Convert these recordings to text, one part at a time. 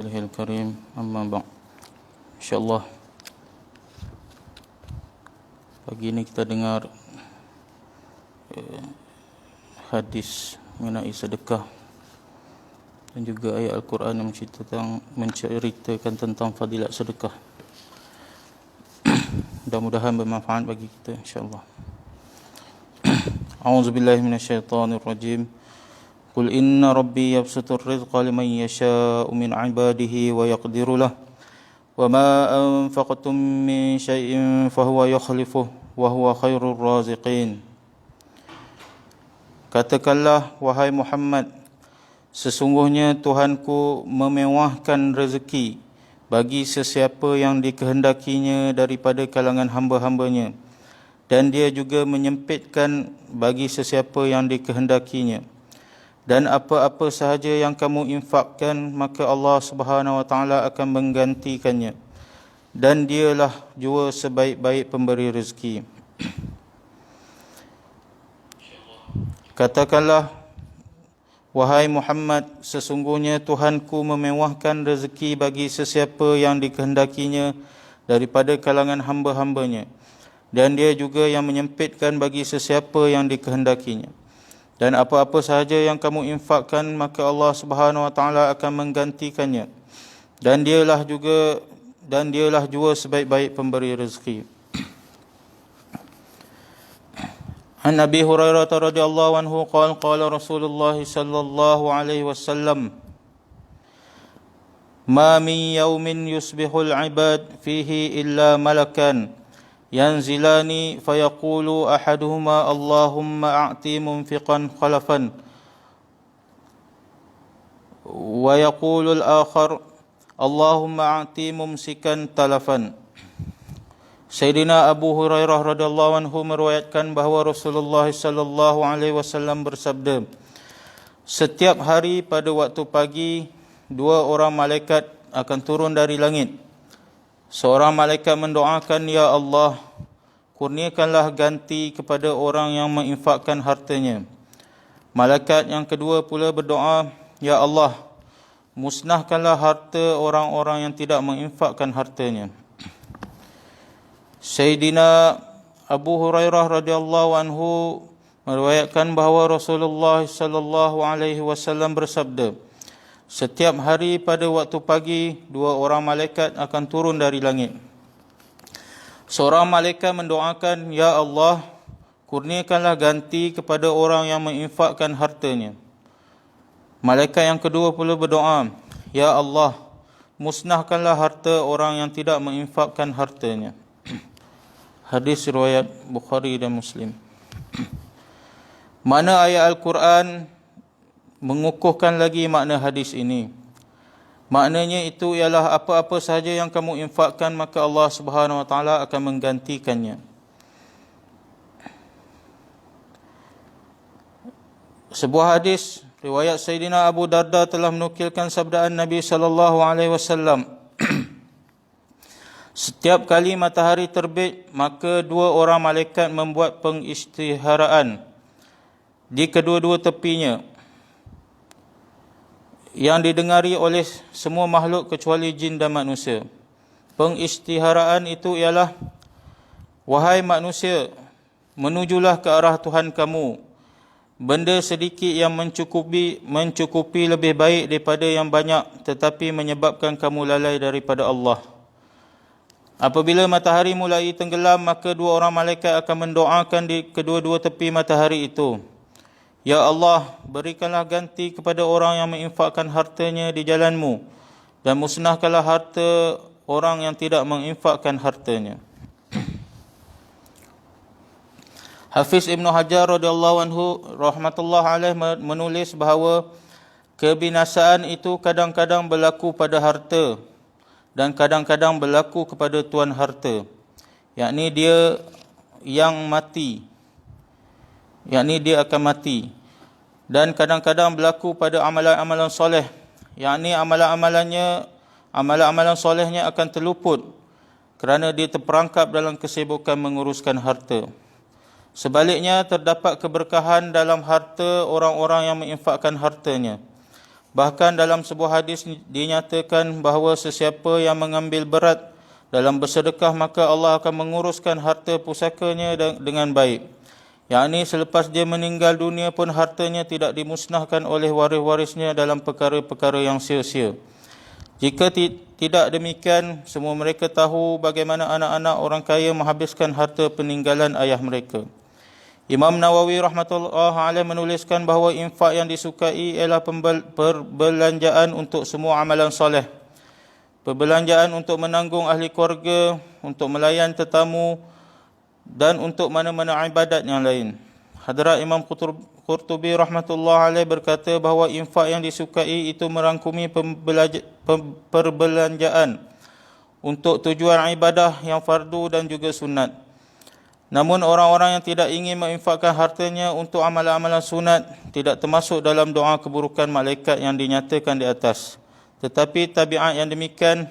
رسوله الكريم أما بعد InsyaAllah pagi ini kita dengar hadis mengenai sedekah dan juga ayat Al-Quran yang menceritakan tentang fadilat sedekah. Mudah-mudahan bermanfaat bagi kita insyaAllah. A'udzubillahi minasyaitonirrajim. Qul inna rabbi yabsutur rizqa liman yasha'u min ibadihi wa yaqdiru lah. Wa ma anfaqtum min syai'in fahuwa yukhlifuh wa huwa khairur raziqin. Katakanlah wahai Muhammad, sesungguhnya Tuhanku memewahkan rezeki bagi sesiapa yang dikehendakinya daripada kalangan hamba-hambanya, dan dia juga menyempitkan bagi sesiapa yang dikehendakinya. Dan apa-apa sahaja yang kamu infakkan, maka Allah Subhanahu wa taala akan menggantikannya, dan dialah jua sebaik-baik pemberi rezeki. Katakanlah wahai Muhammad, sesungguhnya Tuhanku memewahkan rezeki bagi sesiapa yang dikehendakinya daripada kalangan hamba-hambanya, dan dia juga yang menyempitkan bagi sesiapa yang dikehendakinya. Dan apa-apa sahaja yang kamu infakkan, maka Allah Subhanahu wa taala akan menggantikannya, dan dialah jua sebaik-baik pemberi rezeki. An Abi Hurairah radhiyallahu anhu qala qala Rasulullah sallallahu alaihi wasallam, ma min yawmin yusbihul ibad fihi illa malakan yanzilani fayaqulu ahaduhuma Allahumma a'ti munfiqan khalafan wa yaqulu al-akhar Allahumma a'ti mumsikan talafan. Sayyidina Abu Hurairah radhiyallahu anhu meriwayatkan bahawa Rasulullah sallallahu alaihi wasallam bersabda, setiap hari pada waktu pagi, dua orang malaikat akan turun dari langit. Seorang malaikat mendoakan, ya Allah, kurniakanlah ganti kepada orang yang menginfakkan hartanya. Malaikat yang kedua pula berdoa, ya Allah, musnahkanlah harta orang-orang yang tidak menginfakkan hartanya. Sayyidina Abu Hurairah radhiyallahu anhu meriwayatkan bahawa Rasulullah sallallahu alaihi wasallam bersabda, setiap hari pada waktu pagi, dua orang malaikat akan turun dari langit. Seorang malaikat mendoakan, ya Allah, kurniakanlah ganti kepada orang yang menginfakkan hartanya. Malaikat yang kedua pula berdoa, ya Allah, musnahkanlah harta orang yang tidak menginfakkan hartanya. Hadis riwayat Bukhari dan Muslim. Mana ayat Al-Quran mengukuhkan lagi makna hadis ini. Maknanya itu ialah apa-apa sahaja yang kamu infakkan, maka Allah Subhanahu wa taala akan menggantikannya. Sebuah hadis riwayat Sayyidina Abu Darda telah menukilkan sabdaan Nabi sallallahu alaihi wasallam, setiap kali matahari terbit, maka dua orang malaikat membuat pengisytiharaan di kedua-dua tepinya, yang didengari oleh semua makhluk kecuali jin dan manusia. Pengisytiharaan itu ialah, wahai manusia, menujulah ke arah Tuhan kamu. Benda sedikit yang mencukupi lebih baik daripada yang banyak, tetapi menyebabkan kamu lalai daripada Allah. Apabila matahari mulai tenggelam, maka dua orang malaikat akan mendoakan di kedua-dua tepi matahari itu, ya Allah, berikanlah ganti kepada orang yang menginfakkan hartanya di jalan-Mu, dan musnahkanlah harta orang yang tidak menginfakkan hartanya. Hafiz Ibn Hajar radhiyallahu anhu rahmatullah alaih menulis bahawa kebinasaan itu kadang-kadang berlaku pada harta dan kadang-kadang berlaku kepada tuan harta, yakni dia akan mati. Dan kadang-kadang berlaku pada amalan-amalan soleh, yakni amalan-amalan solehnya akan terluput kerana dia terperangkap dalam kesibukan menguruskan harta. Sebaliknya, terdapat keberkahan dalam harta orang-orang yang menginfakkan hartanya. Bahkan dalam sebuah hadis dinyatakan bahawa sesiapa yang mengambil berat dalam bersedekah, maka Allah akan menguruskan harta pusakanya dengan baik. Yakni selepas dia meninggal dunia pun hartanya tidak dimusnahkan oleh waris-warisnya dalam perkara-perkara yang sia-sia. Jika tidak demikian, semua mereka tahu bagaimana anak-anak orang kaya menghabiskan harta peninggalan ayah mereka. Imam Nawawi rahmatullah alaih menuliskan bahawa infak yang disukai ialah perbelanjaan untuk semua amalan soleh. Perbelanjaan untuk menanggung ahli keluarga, untuk melayan tetamu dan untuk mana-mana ibadat yang lain. Hadrat Imam Qurtubi rahmatullah alaih berkata bahawa infak yang disukai itu merangkumi perbelanjaan untuk tujuan ibadah yang fardu dan juga sunat. Namun orang-orang yang tidak ingin menginfakkan hartanya untuk amalan-amalan sunat tidak termasuk dalam doa keburukan malaikat yang dinyatakan di atas. Tetapi tabiat yang demikian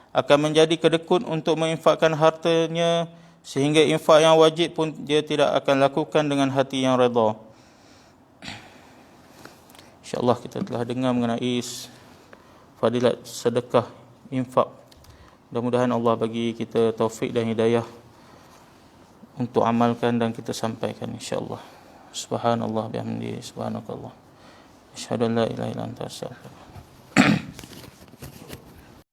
akan menjadi kedekut untuk menginfakkan hartanya, sehingga infak yang wajib pun dia tidak akan lakukan dengan hati yang redha. InsyaAllah kita telah dengar mengenai fadilat sedekah, infak. Mudah-mudahan Allah bagi kita taufik dan hidayah untuk amalkan dan kita sampaikan insya-Allah. Subhanallah bihamdihi, subhanakallah. Asyhadu an la ilaha illa anta, astaghfiruka.